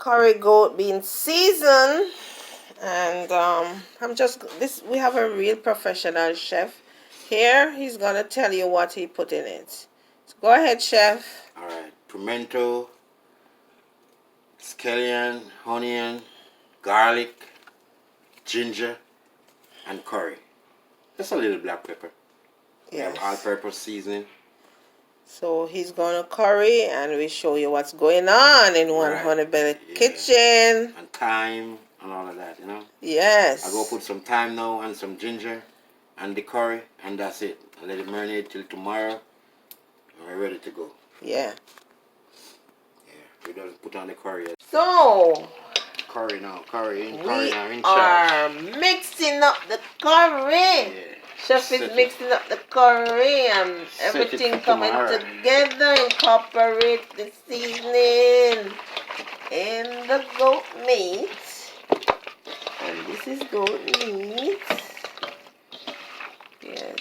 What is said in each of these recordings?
curry goat being seasoned, and we have a real professional chef here. He's gonna tell you what he put in it. So go ahead, chef. All right, pimento, scallion, onion, garlic, ginger, and curry. Just a little black pepper. Yes. All-purpose seasoning. So he's gonna curry, and we show you what's going on in one Honey Belly kitchen. And thyme and all of that, you know. Yes. I go put some thyme now and some ginger and the curry, and that's it. I let it marinate till tomorrow, and we're ready to go. Yeah. Yeah. We don't put on the curry yet. So Curry now, curry we now in are charge. Mixing up the curry. Yeah. Chef is mixing up the curry and everything coming together. Incorporate the seasoning in the goat meat. And this is goat meat. Yes.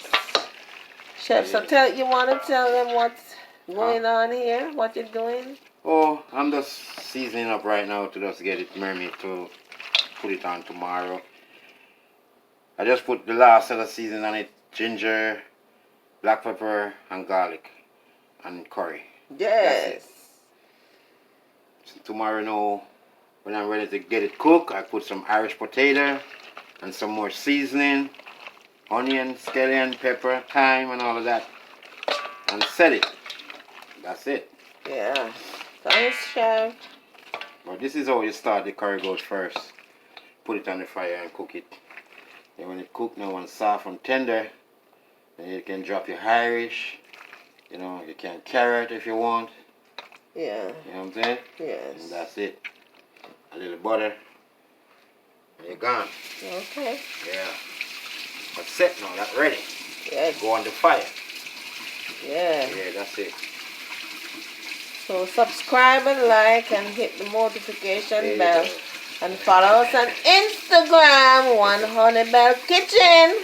Chef, so you want to tell them what's going on here? What you're doing? Oh, I'm just seasoning up right now to just get it marinated to put it on tomorrow. I just put the last set of seasoning on it: ginger, black pepper, and garlic, and curry. Yes. So tomorrow now, when I'm ready to get it cooked, I put some Irish potato and some more seasoning, onion, scallion, pepper, thyme, and all of that, and set it. That's it. Yeah. Thanks, chef. But this is how you start the curry goat first. Put it on the fire and cook it. And when it cooks now and soft and tender, then you can drop your Irish. You know, you can carrot if you want. Yeah. You know what I'm saying? Yes. And that's it. A little butter. And you're gone. Okay. Yeah. That's set now. That's ready. Yeah. Go on the fire. Yeah. Yeah, that's it. So subscribe and like and hit the notification bell. And follow us on Instagram, One Honey Bell Kitchen.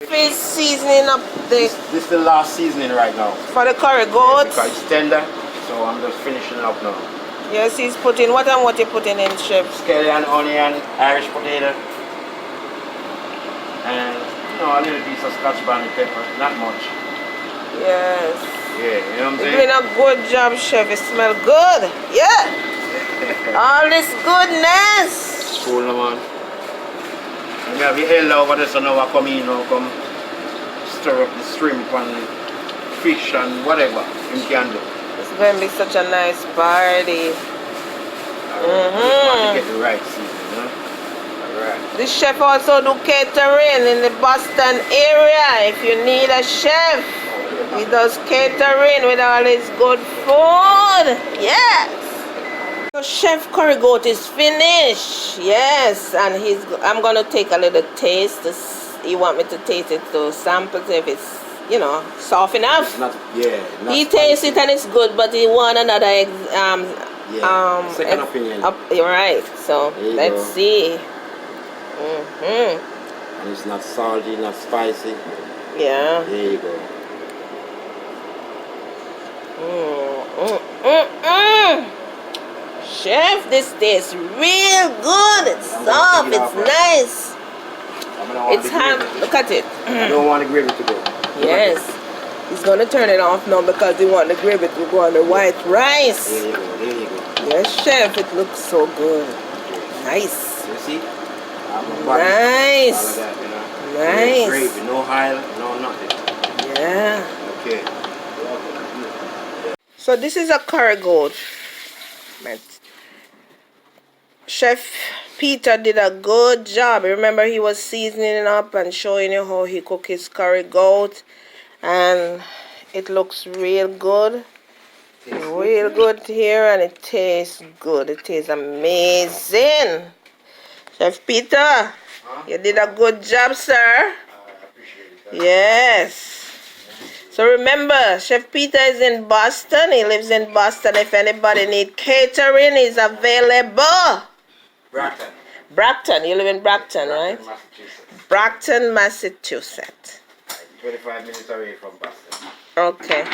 Fish seasoning up This is the last seasoning right now. For the curry goat. Because it's tender, so I'm just finishing it up now. Yes, he's putting, what you putting in, chef? Scallion, onion, Irish potato, and a little piece of Scotch bonnet pepper, not much. Yes. Yeah, you know what I'm saying? You're doing a good job, chef. It smells good. Yeah. All this goodness. Cool, no, man. We have the hell over there, so now I come in now, come stir up the shrimp and fish and whatever you can do. It's going to be such a nice party. To get the right season, you know? Alright. This chef also do catering in the Boston area. If you need a chef, he does catering with all his good food. Yes. So chef curry goat is finished. Yes, and I'm gonna take a little taste. He want me to taste it to sample if it's soft enough. It's not, yeah. He tastes it and it's good, but he want another second opinion. Right. So let's see. And it's not salty, not spicy. Yeah. There you go. Chef, this tastes real good. It's soft. It's nice. It's hard. Look at it. I don't want the gravy to go. Yes. He's going to turn it off now because he want the gravy to go on the white rice. There you go. There you go. Yes, chef. It looks so good. Nice. You see? Nice. All of that, you know? Nice. No gravy, no oil, no nothing. Yeah. Okay. So this is a curry goat. Chef Peter did a good job. Remember, he was seasoning it up and showing you how he cook his curry goat, and it looks real good. Real good here, and it tastes good. It tastes amazing. Chef Peter, you did a good job, sir. I appreciate it. Yes. So remember, Chef Peter is in Boston. He lives in Boston. If anybody need catering, he's available. Brockton. Brockton. You live in Brockton, right? Massachusetts. Brockton, Massachusetts. 25 minutes away from Boston. Okay.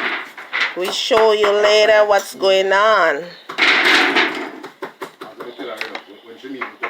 We show you later what's going on. Jamaican